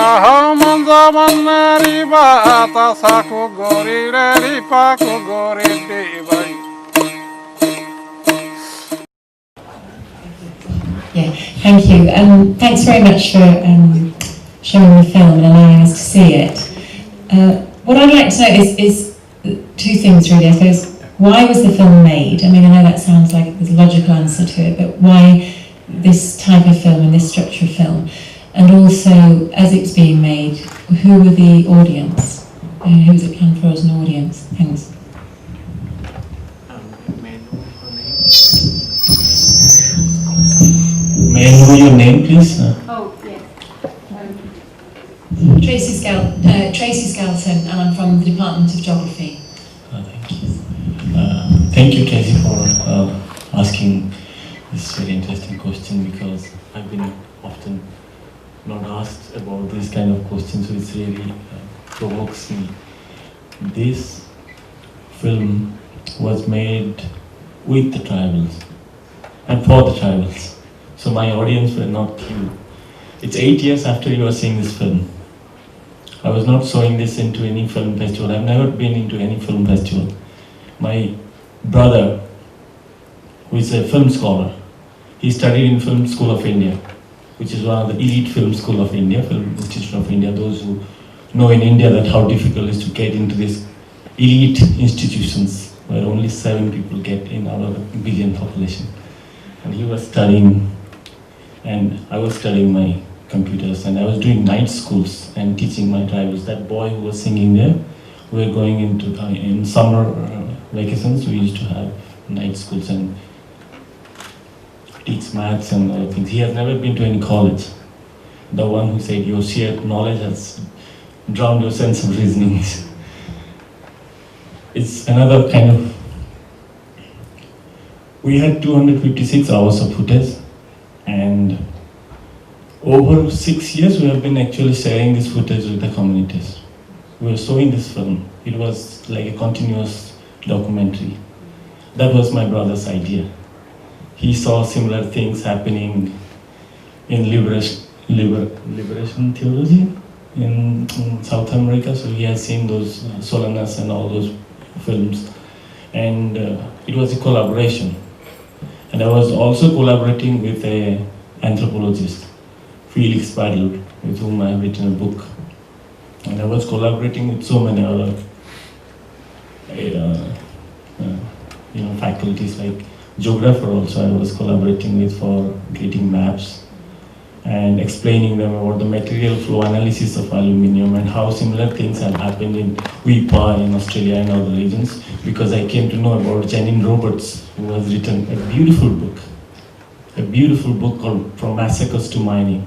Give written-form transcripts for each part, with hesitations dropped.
Yeah, thank you. Thanks very much for showing the film and allowing us to see it. What I'd like to know is two things really, I suppose. Why was the film made? I mean, I know that sounds like there's a logical answer to it, but why this type of film and this structure of film? And also, as it's being made, who were the audience? Who was it planned for as an audience? Thanks. May I know your name, please? Oh, yeah. Tracy Skelton, and I'm from the Department of Geography. Thank you. Thank you, Tracy, for asking this very interesting question, because I've been often not asked about this kind of questions, so it really provokes me. This film was made with the tribals and for the tribals, so my audience were not you. It's 8 years after you are seeing this film. I was not showing this into any film festival. I've never been into any film festival. My brother, who is a film scholar, he studied in Film School of India, which is one of the elite film school of India, Film Institute of India. Those who know in India that how difficult it is to get into these elite institutions, where only 7 people get in out of a billion population. And he was studying, and I was studying my computers, and I was doing night schools and teaching my tribals. That boy who was singing there, we were going into, in summer vacations, we used to have night schools and teach maths and other things. He has never been to any college. The one who said your sheer knowledge has drowned your sense of reasoning. It's another kind of, we had 256 hours of footage, and over 6 years we have been actually sharing this footage with the communities. We were showing this film. It was like a continuous documentary. That was my brother's idea. He saw similar things happening in liberation theology in South America, so he has seen those Solanas and all those films, and it was a collaboration. And I was also collaborating with an anthropologist, Felix Badl, with whom I have written a book. And I was collaborating with so many other faculties, like geographer also I was collaborating with for creating maps and explaining them about the material flow analysis of aluminium and how similar things have happened in Wira in Australia and other regions, because I came to know about Janine Roberts, who has written a beautiful book called From Massacres to Mining.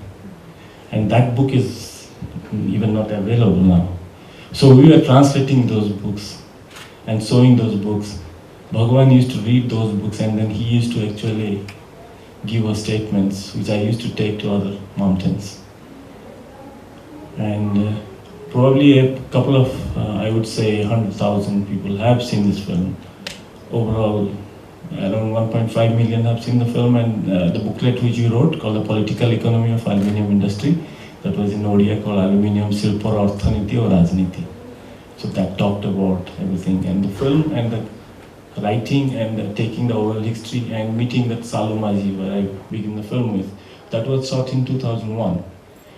And that book is even not available now. So we were translating those books and showing those books. Bhagwan used to read those books, and then he used to actually give us statements, which I used to take to other mountains. And probably a couple of, I would say 100,000 people have seen this film. Overall, around 1.5 million have seen the film, and the booklet which you wrote called The Political Economy of Aluminium Industry, that was in Odia called Aluminium Silpor Arthaniti or Rajniti. So that talked about everything, and the film and the writing and taking the oral history and meeting that Salu Maji, where I begin the film with, that was shot in 2001.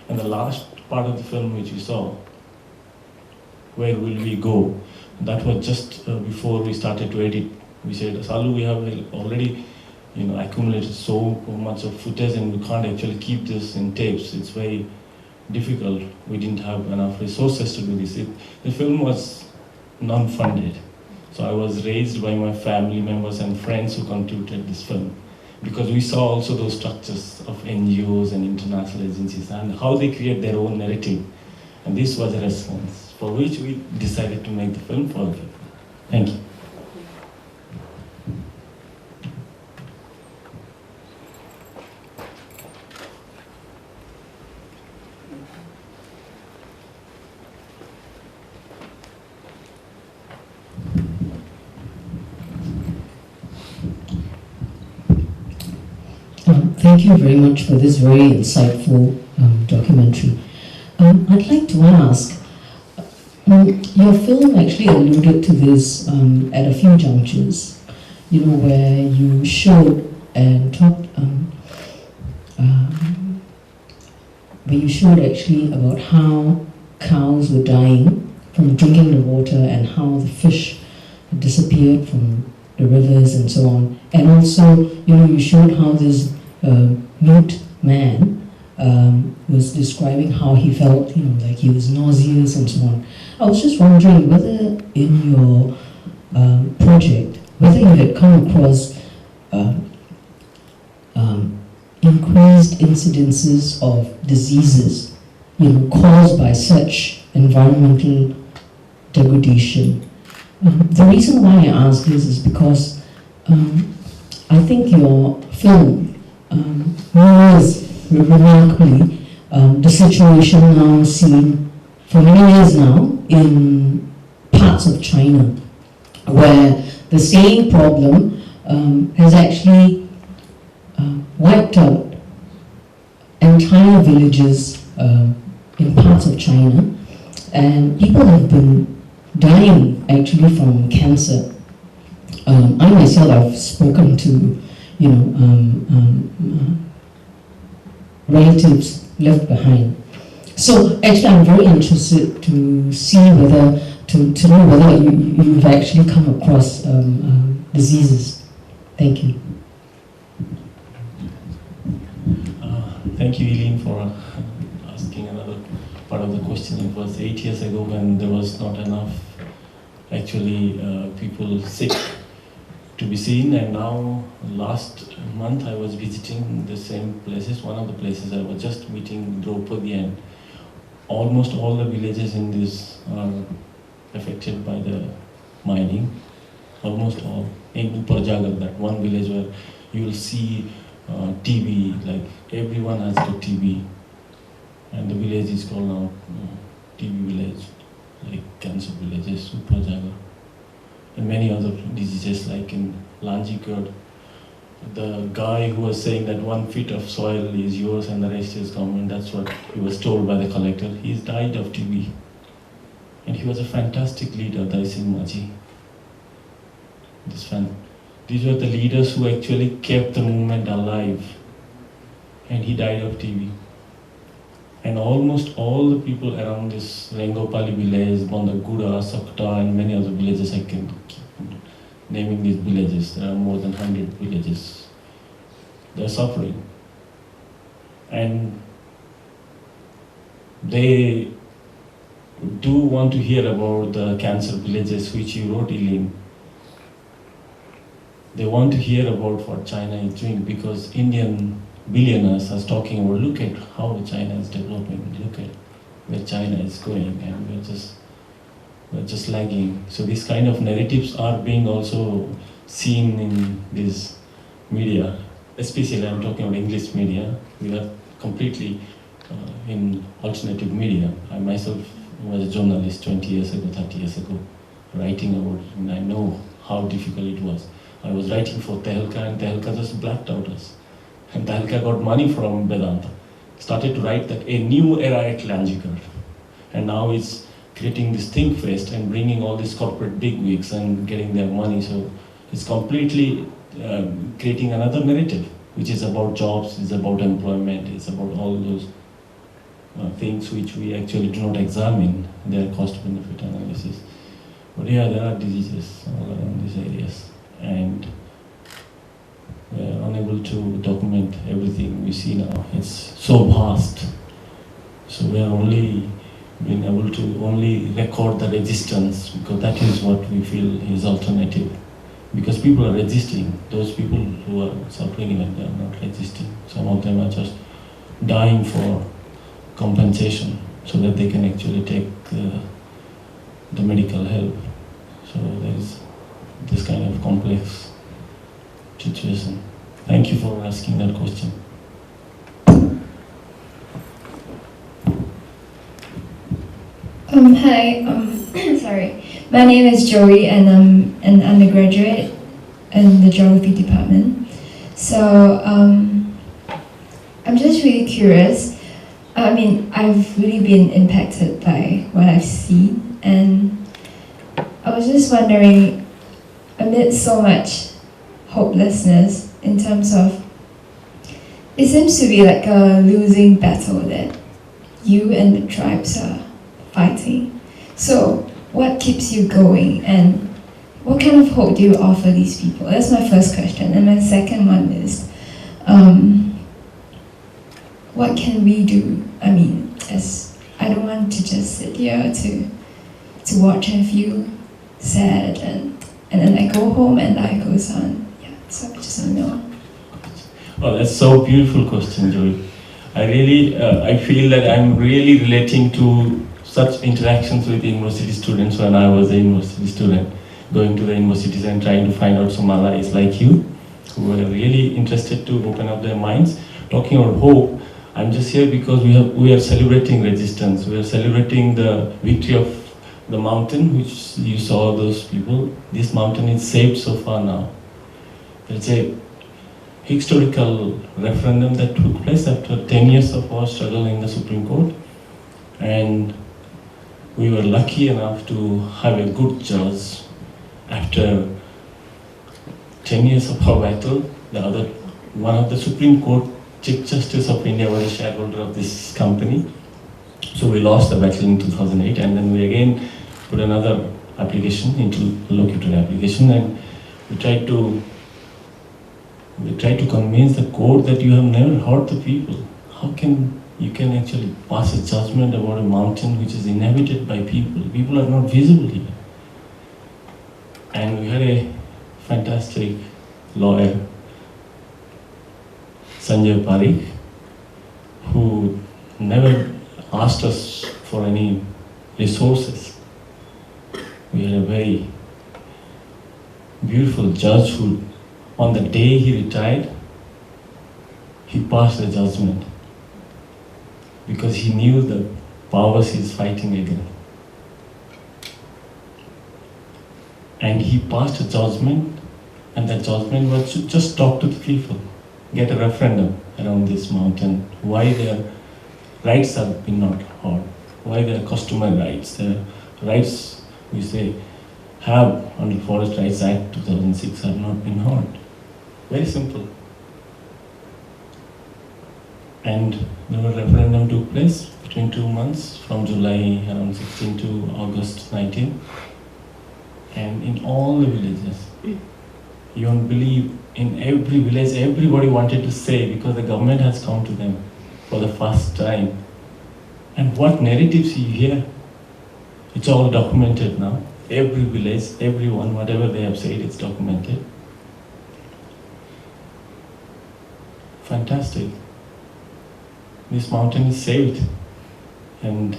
And the last part of the film which we saw, Where Will We Go, that was just before we started to edit. We said, Salu, we have already accumulated so much of footage, and we can't actually keep this in tapes. It's very difficult. We didn't have enough resources to do this. The film was non-funded. So I was raised by my family members and friends who contributed this film, because we saw also those structures of NGOs and international agencies and how they create their own narrative. And this was a response for which we decided to make the film for people. Thank you. Thank you very much for this very insightful documentary. I'd like to ask, your film actually alluded to this at a few junctures, where you showed and talked, where you showed actually about how cows were dying from drinking the water and how the fish had disappeared from the rivers and so on. And also, you showed how this mute man was describing how he felt, like he was nauseous and so on. I was just wondering whether in your project, whether you had come across increased incidences of diseases, caused by such environmental degradation. The reason why I ask this is because I think your film mirrors remarkably the situation now seen for many years now in parts of China, where the same problem has actually wiped out entire villages in parts of China, and people have been dying actually from cancer. I myself have spoken to relatives left behind. So actually I'm very interested to see whether, to know whether you've actually come across diseases. Thank you. Thank you, Eileen, for asking another part of the question. It was 8 years ago when there was not enough actually people sick to be seen, and now last month I was visiting the same places. One of the places I was just meeting Draupadi, and almost all the villages in this are affected by the mining. Almost all. In Parjagar, that one village where you will see TB, like everyone has got TB, and the village is called now TB village, like cancer villages, Parjagar, and many other diseases like in Lanjikot. The guy who was saying that 1 feet of soil is yours and the rest is government, that's what he was told by the collector. He's died of TB. And he was a fantastic leader, Dai Singh Maji. These were the leaders who actually kept the movement alive. And he died of TB. And almost all the people around this Rengopali village, Bondaguda, Sakta, and many other villages, I can keep naming these villages. There are more than 100 villages. They're suffering. And they do want to hear about the cancer villages which you wrote, Eileen. They want to hear about what China is doing, because Indian billionaires are talking about, look at how China is developing, look at where China is going, and we're just lagging. So these kind of narratives are being also seen in this media, especially I'm talking about English media. We are completely in alternative media. I myself was a journalist 20 years ago, 30 years ago, writing about it, and I know how difficult it was. I was writing for Tehelka, and Tehelka just blacked out us. And Tehelka got money from Vedanta. Started to write that a new era at Lanjikar. And now it's creating this thing fest and bringing all these corporate bigwigs and getting their money. So it's completely creating another narrative, which is about jobs, it's about employment, it's about all those things which we actually do not examine, their cost-benefit analysis. But yeah, there are diseases all around these areas. And we are unable to document everything we see now. It's so vast. So we are only being able to only record the resistance, because that is what we feel is alternative. Because people are resisting. Those people who are suffering in it, they are not resisting. Some of them are just dying for compensation so that they can actually take the medical help. So there is this kind of complex situation. Thank you for asking that question. Hi, sorry. My name is Joey, and I'm an undergraduate in the geography department. So I'm just really curious. I mean, I've really been impacted by what I've seen, and I was just wondering, amid so much hopelessness in terms of, it seems to be like a losing battle that you and the tribes are fighting. So what keeps you going, and what kind of hope do you offer these people? That's my first question. And my second one is, what can we do? I mean, as I don't want to just sit here to watch and feel sad, and then I go home and life goes on. Yeah, so I just want to know. Oh, that's so beautiful question, Joy. I feel that I'm really relating to such interactions with university students when I was a university student, going to the universities and trying to find out some allies like you, who are really interested to open up their minds. Talking about hope, I'm just here because we are celebrating resistance. We are celebrating the victory of the mountain, which you saw those people. This mountain is saved so far now. There's a historical referendum that took place after 10 years of our struggle in the Supreme Court, and we were lucky enough to have a good judge. After 10 years of our battle, one of the Supreme Court Chief Justice of India was a shareholder of this company, so we lost the battle in 2008, and then we again put another application, interlocutory application, and we tried to convince the court that you have never hurt the people. How can you actually pass a judgment about a mountain which is inhabited by people? People are not visible here. And we had a fantastic lawyer, Sanjay Parikh, who never asked us for any resources. We had a very beautiful judge who, on the day he retired, he passed a judgment because he knew the powers he's fighting against. And he passed a judgment, and that judgment was to just talk to the people, get a referendum around this mountain, why their rights have been not heard, why their customary rights, their rights we say have under Forest Rights Act 2006 have not been heard. Very simple. And the referendum took place between 2 months, from July around 16 to August 19. And in all the villages, you won't believe, in every village, everybody wanted to say, because the government has come to them for the first time. And what narratives you hear, it's all documented now. Every village, everyone, whatever they have said, it's documented. Fantastic. This mountain is saved, and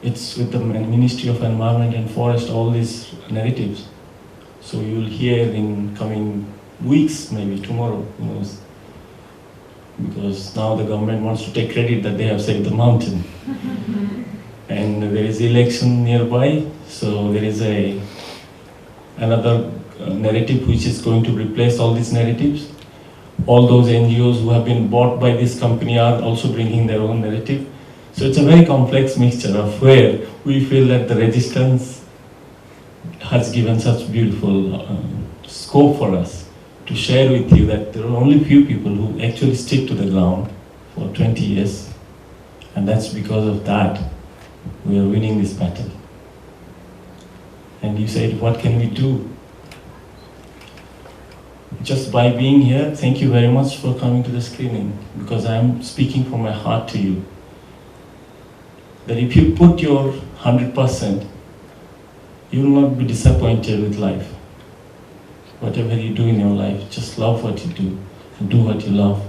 it's with the Ministry of Environment and Forest, all these narratives. So you will hear in coming weeks, maybe tomorrow, who knows, because now the government wants to take credit that they have saved the mountain. And there is election nearby, so there is another narrative which is going to replace all these narratives. All those NGOs who have been bought by this company are also bringing their own narrative. So it's a very complex mixture of where we feel that the resistance has given such beautiful scope for us to share with you that there are only few people who actually stick to the ground for 20 years. And that's because of that we are winning this battle. And you said, what can we do? Just by being here, thank you very much for coming to the screening, because I'm speaking from my heart to you. That if you put your 100%, you will not be disappointed with life. Whatever you do in your life, just love what you do and do what you love.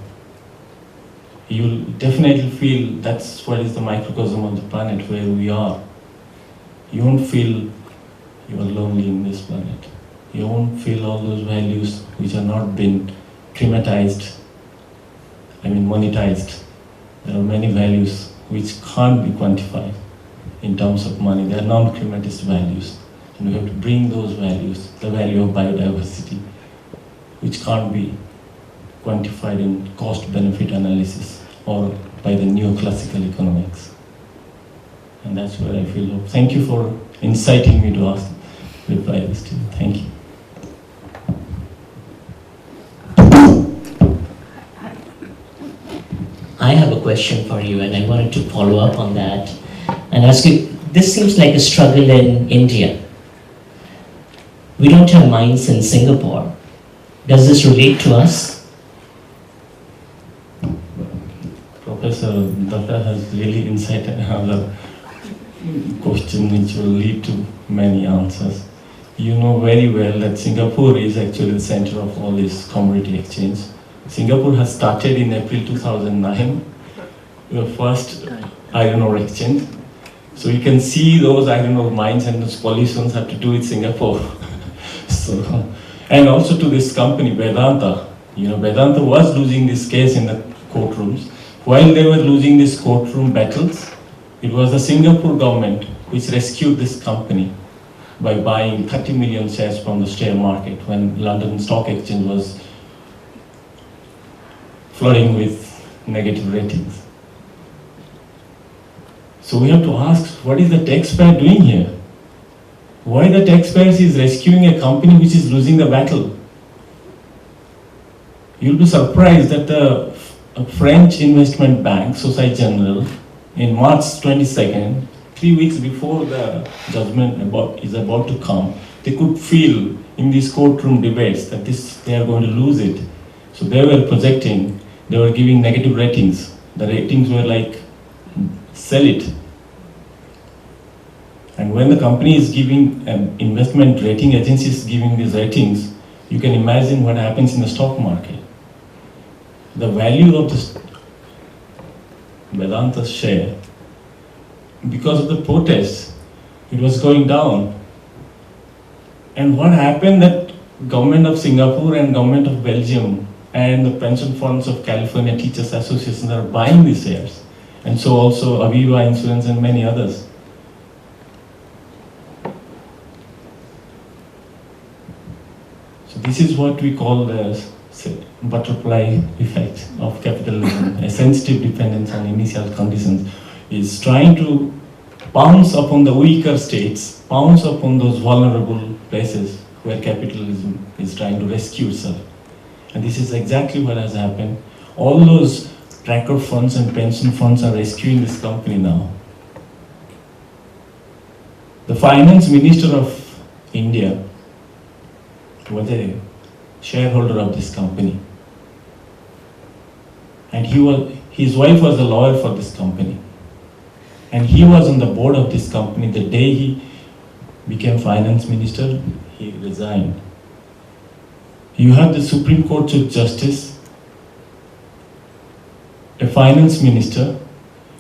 You will definitely feel that's what is the microcosm of the planet where we are. You won't feel you are lonely in this planet. You won't feel all those values which have not been monetized. There are many values which can't be quantified in terms of money. They are non-crematist values. And we have to bring those values, the value of biodiversity, which can't be quantified in cost-benefit analysis or by the neoclassical economics. And that's where I feel hope. Thank you for inciting me to reply this to you. Thank you. I have a question for you, and I wanted to follow up on that and ask you, this seems like a struggle in India. We don't have mines in Singapore. Does this relate to us? Professor Datta has really incited another question which will lead to many answers. You know very well that Singapore is actually the center of all this commodity exchange. Singapore has started in April 2009, the first iron ore exchange. So you can see those iron ore mines and those pollutions have to do with Singapore. So, and also to this company, Vedanta. You know, Vedanta was losing this case in the courtrooms. While they were losing these courtroom battles, it was the Singapore government which rescued this company by buying 30 million shares from the share market when London Stock Exchange was flooding with negative ratings. So we have to ask, what is the taxpayer doing here? Why the taxpayer is rescuing a company which is losing the battle? You'll be surprised that the French investment bank, Société Générale, in March 22nd, 3 weeks before the judgment is about to come, they could feel in these courtroom debates that they are going to lose it. So they were projecting, they were giving negative ratings. The ratings were like, sell it. And when the company is giving, investment rating agencies giving these ratings, you can imagine what happens in the stock market. The value of the Vedanta share, because of the protests, it was going down. And what happened that government of Singapore and government of Belgium and the pension funds of California Teachers Association are buying these shares. And so also Aviva Insurance and many others. So this is what we call the butterfly effect of capitalism. A sensitive dependence on initial conditions is trying to pounce upon the weaker states, pounce upon those vulnerable places where capitalism is trying to rescue itself. And this is exactly what has happened. All those tracker funds and pension funds are rescuing this company now. The finance minister of India was a shareholder of this company. And his wife was a lawyer for this company. And he was on the board of this company. The day he became finance minister, he resigned. You have the Supreme Court Chief Justice, a finance minister,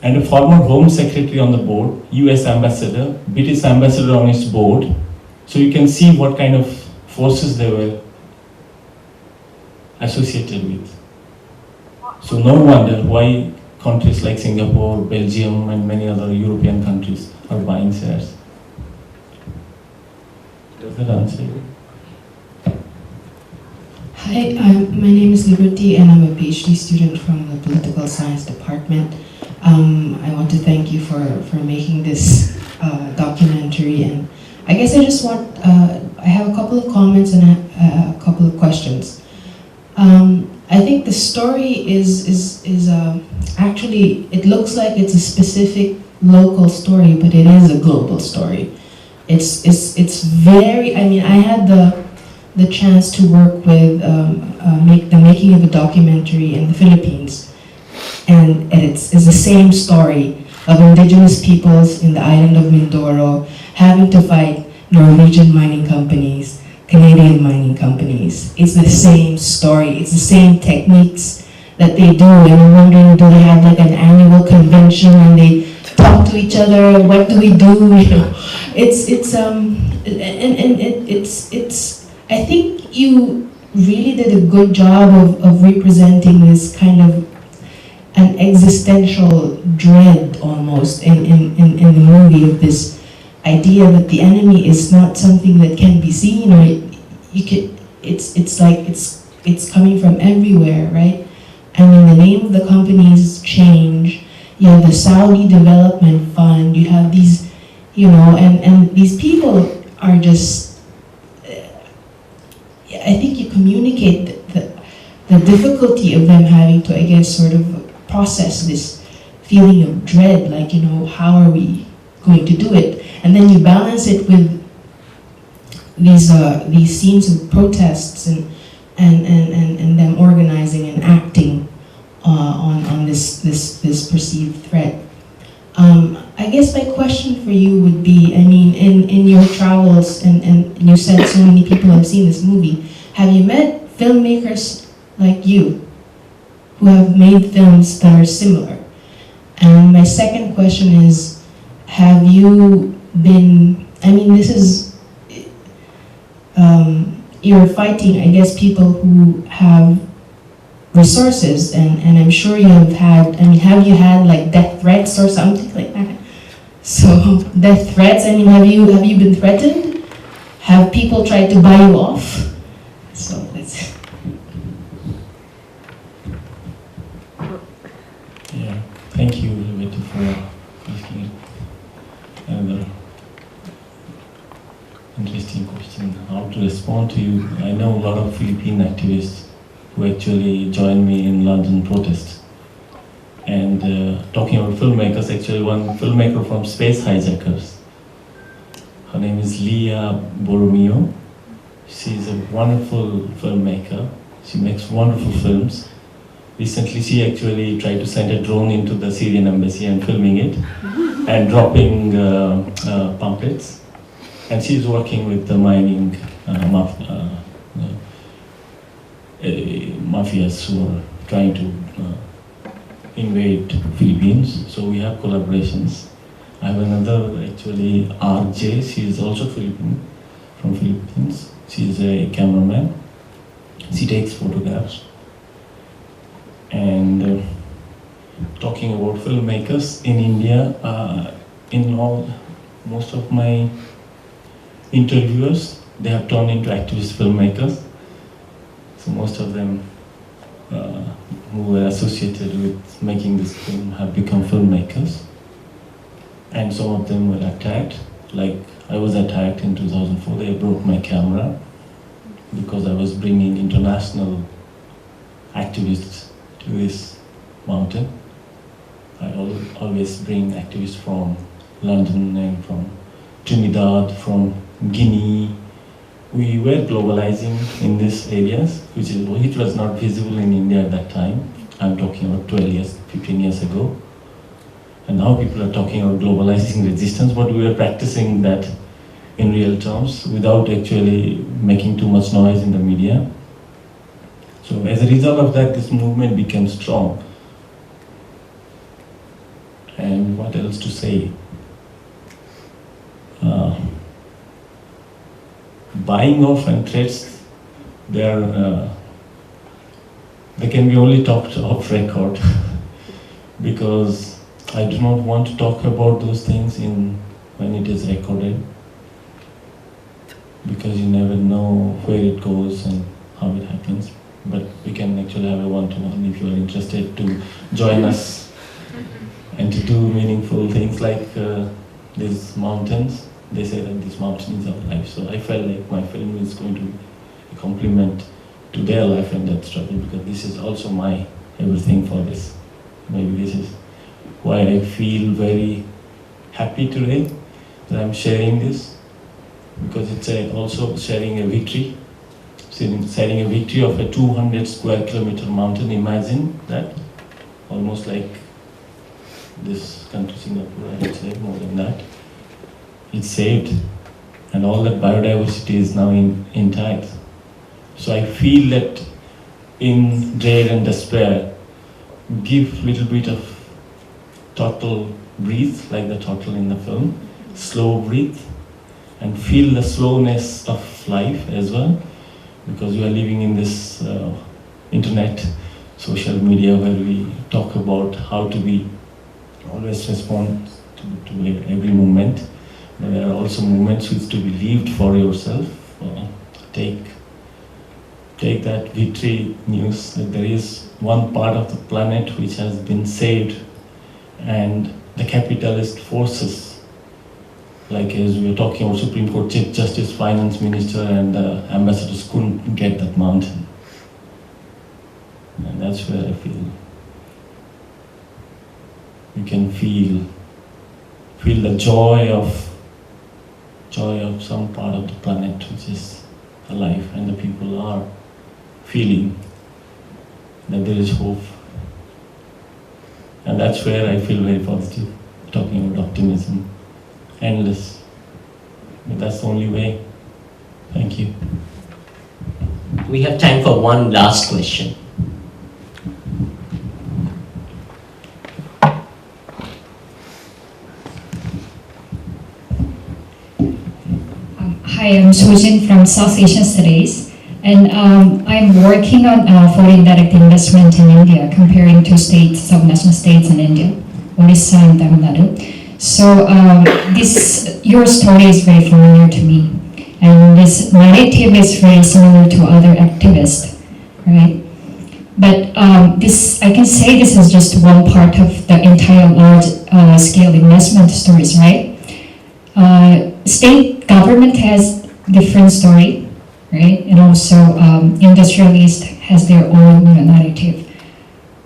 and a former Home Secretary on the board, US Ambassador, British Ambassador on its board. So you can see what kind of forces they were associated with. So no wonder why countries like Singapore, Belgium, and many other European countries are buying shares. Does that answer you? Hi, my name is Liberty and I'm a PhD student from the Political Science Department. I want to thank you for making this documentary, and I guess I just want, I have a couple of comments and a couple of questions. I think the story is actually, it looks like it's a specific local story, but it is a global story. It's very, I mean, I had the chance to work with the making of a documentary in the Philippines, and it's the same story of indigenous peoples in the island of Mindoro having to fight Norwegian mining companies, Canadian mining companies. It's the same story, it's the same techniques that they do, and I'm wondering, do they have like an annual convention and they talk to each other? What do we do? You know, it's I think you really did a good job of representing this kind of an existential dread almost in the movie, of this idea that the enemy is not something that can be seen, or it's like it's coming from everywhere, right? and then the name of the companies change. You have the Saudi Development Fund, you have these, and these people are just, I think you communicate the difficulty of them having to, I guess, sort of process this feeling of dread, like, how are we going to do it? And then you balance it with these scenes of protests and them organizing and acting on this perceived threat. I guess my question for you would be, in your travels, and you said so many people have seen this movie, have you met filmmakers like you who have made films that are similar? And my second question is, have you been, this is, you're fighting, I guess, people who have resources, and I'm sure you have had, have you had like death threats or something like that? So, death threats, have you been threatened? Have people tried to buy you off? So, that's... Yeah, thank you, Rebecca, for asking another interesting question. How to respond to you? I know a lot of Philippine activists who actually joined me in London protest. And talking about filmmakers, actually one filmmaker from Space Hijackers. Her name is Leah Borromeo. She's a wonderful filmmaker. She makes wonderful films. Recently, she actually tried to send a drone into the Syrian embassy and filming it and dropping pamphlets. And she's working with the mining mafias who are trying to invade Philippines. So we have collaborations. I have another, actually, RJ. She is also from Philippines. She is a cameraman. She takes photographs. And talking about filmmakers in India, most of my interviewers, they have turned into activist filmmakers. So most of them who were associated with making this film have become filmmakers. And some of them were attacked. Like I was attacked in 2004. They broke my camera because I was bringing international activists to this mountain. I always bring activists from London and from Trinidad, from Guinea. We were globalizing in these areas, which was not visible in India at that time. I'm talking about 12 years, 15 years ago. And now people are talking about globalizing resistance, but we were practicing that in real terms without actually making too much noise in the media. So as a result of that, this movement became strong. And what else to say? Buying off and threats, they can be only talked off record because I do not want to talk about those things when it is recorded, because you never know where it goes and how it happens. But we can actually have a one-to-one if you are interested to join us and to do meaningful things like these mountains. They say that these mountains are life. So I felt like my film is going to be a compliment to their life and that struggle, because this is also my everything for this. Maybe this is why I feel very happy today that I'm sharing this, because it's also sharing a victory. Sharing a victory of a 200 square kilometer mountain. Imagine that, almost like this country, Singapore, I would say, more than that. It's saved, and all that biodiversity is now intact. So I feel that in dread and despair, give little bit of turtle breathe, like the turtle in the film, slow breathe, and feel the slowness of life as well, because we are living in this internet, social media, where we talk about how to be always respond to every moment. But there are also moments which to be lived for yourself. Take take that victory news that there is one part of the planet which has been saved, and the capitalist forces, like as we were talking about Supreme Court Chief Justice, Finance Minister and ambassadors couldn't get that mountain. And that's where I feel you can feel the joy of some part of the planet which is alive, and the people are feeling that there is hope. And that's where I feel very positive, talking about optimism, endless. But that's the only way. Thank you. We have time for one last question. Hi, I'm Sujin from South Asian Studies, and I'm working on foreign direct investment in India, comparing two states, subnational states in India, Orissa and Tamil Nadu. So your story is very familiar to me, and this narrative is very similar to other activists, right? But I can say this is just one part of the entire large-scale investment stories, right? State government has different story, right? And also industrialist has their own narrative.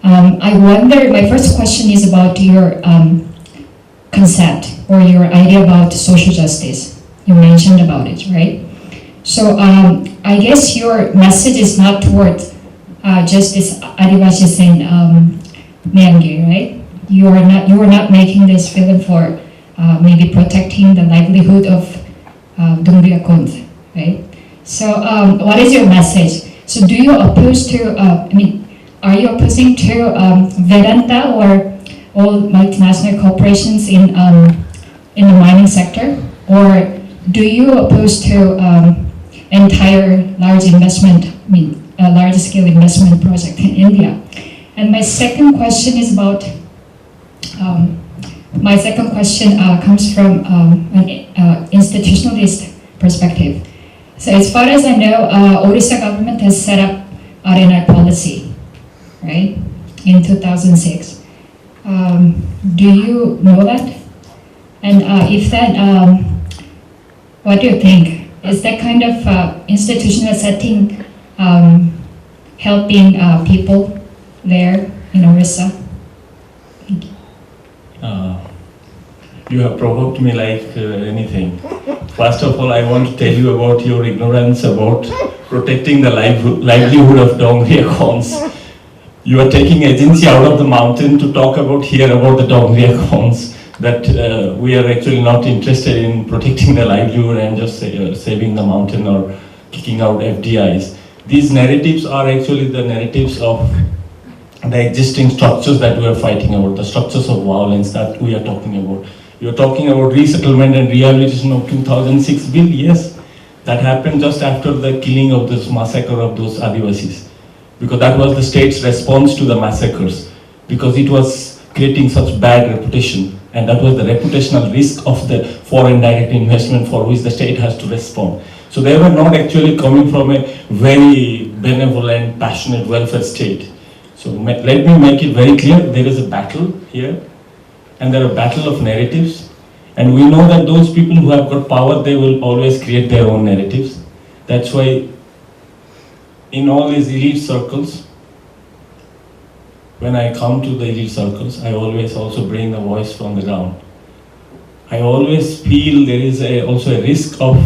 I wonder, my first question is about your concept or your idea about social justice. You mentioned about it, right? So I guess your message is not towards just this Adivasis and Neangi, right? You are not making this film for maybe protecting the livelihood of Dungriya Kund, right? So what is your message? So do you oppose to, are you opposing to Vedanta or all multinational corporations in the mining sector? Or do you oppose to entire large scale investment project in India? And my second question is about, comes from an institutionalist perspective. So as far as I know, Orissa government has set up R&I policy, right, in 2006. Do you know that? And if that, what do you think? Is that kind of institutional setting helping people there in Orissa? Thank you. You have provoked me like anything. First of all, I want to tell you about your ignorance about protecting the livelihood of Dongriya Khons. You are taking agency out of the mountain to talk about the Dongriya Khons, that we are actually not interested in protecting the livelihood and just saving the mountain or kicking out FDIs. These narratives are actually the narratives of the existing structures that we are fighting about, the structures of violence that we are talking about. You are talking about resettlement and rehabilitation of 2006 bill, yes. That happened just after the killing of this massacre of those Adivasis. Because that was the state's response to the massacres. Because it was creating such bad reputation. And that was the reputational risk of the foreign direct investment for which the state has to respond. So they were not actually coming from a very benevolent, passionate welfare state. So let me make it very clear, there is a battle here. And there are a battle of narratives. And we know that those people who have got power, they will always create their own narratives. That's why in all these elite circles, when I come to the elite circles, I always also bring the voice from the ground. I always feel there is also a risk of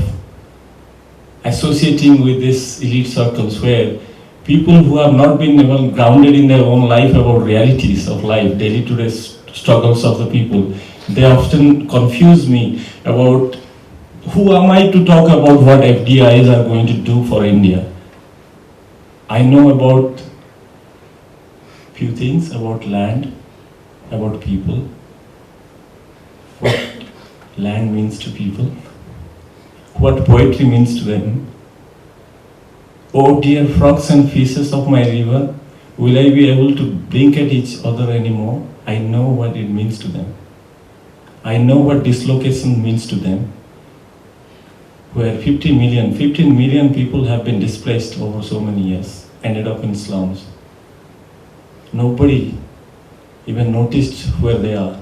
associating with these elite circles where people who have not been even grounded in their own life about realities of life, daily to day struggles of the people, they often confuse me about who am I to talk about what FDIs are going to do for India. I know about few things about land, about people, what land means to people, what poetry means to them. Oh dear frogs and fishes of my river, will I be able to blink at each other anymore? I know what it means to them. I know what dislocation means to them. where 15 million people have been displaced over so many years, ended up in slums. Nobody even noticed where they are.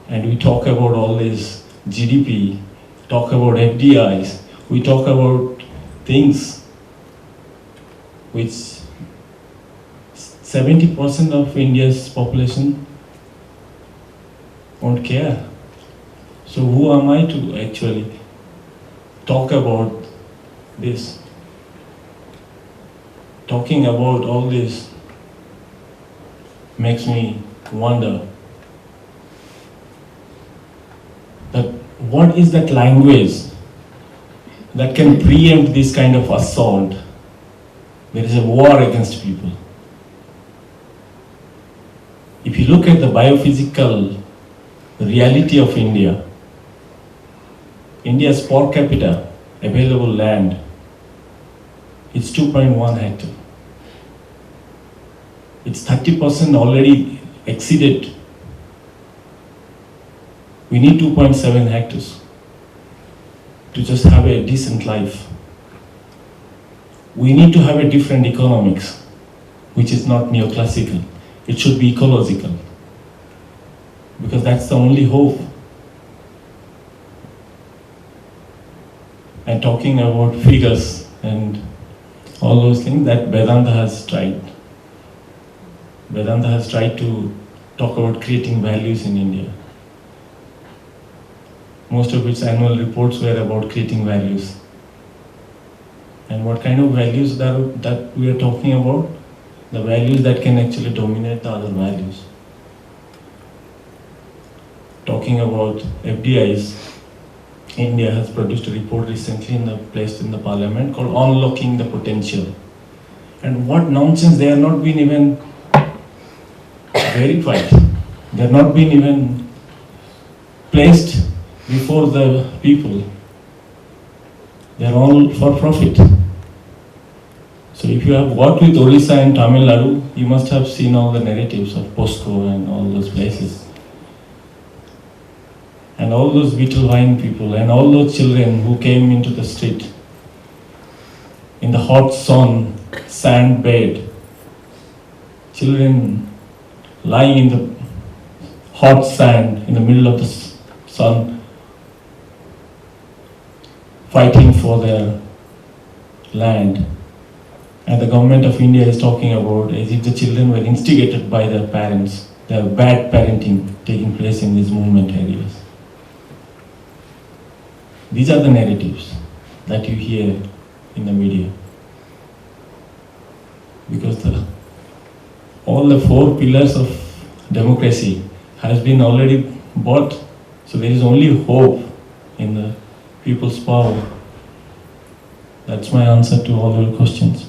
And we talk about all this GDP, talk about FDIs, we talk about things which 70% of India's population won't care. So who am I to actually talk about this? Talking about all this makes me wonder that what is that language that can preempt this kind of assault? There is a war against people. If you look at the biophysical reality of India, India's per capita available land is 2.1 hectare. It's 30% already exceeded. We need 2.7 hectares to just have a decent life. We need to have a different economics, which is not neoclassical. It should be ecological, because that's the only hope. And talking about figures and all those things that Vedanta has tried. Vedanta has tried to talk about creating values in India. Most of its annual reports were about creating values. And what kind of values that we are talking about? The values that can actually dominate the other values. Talking about FDIs, India has produced a report recently placed in the parliament called Unlocking the Potential. And what nonsense, they are not been even verified. They are not been even placed before the people. They are all for profit. So if you have worked with Orissa and Tamil Nadu, you must have seen all the narratives of POSCO and all those places. And all those Vittlevine people and all those children who came into the street in the hot sun, sand bed, children lying in the hot sand in the middle of the sun, fighting for their land. And the government of India is talking about as if the children were instigated by their parents. There are bad parenting taking place in these movement areas. These are the narratives that you hear in the media. Because all the 4 pillars of democracy has been already bought. So there is only hope in the people's power. That's my answer to all your questions.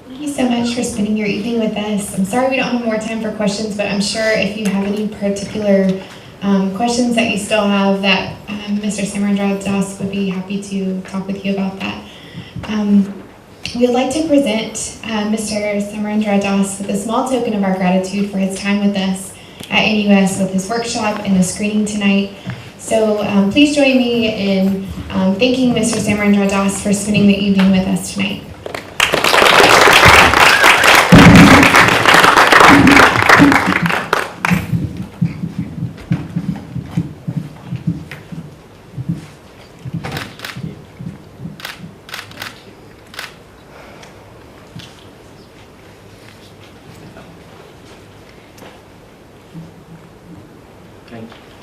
Thank you so much for spending your evening with us. I'm sorry we don't have more time for questions, but I'm sure if you have any particular questions that you still have, that Mr. Samarendra Das would be happy to talk with you about that. We would like to present Mr. Samarendra Das with a small token of our gratitude for his time with us at NUS with his workshop and the screening tonight. So please join me in thanking Mr. Samarendra Das for spending the evening with us tonight. Thank you.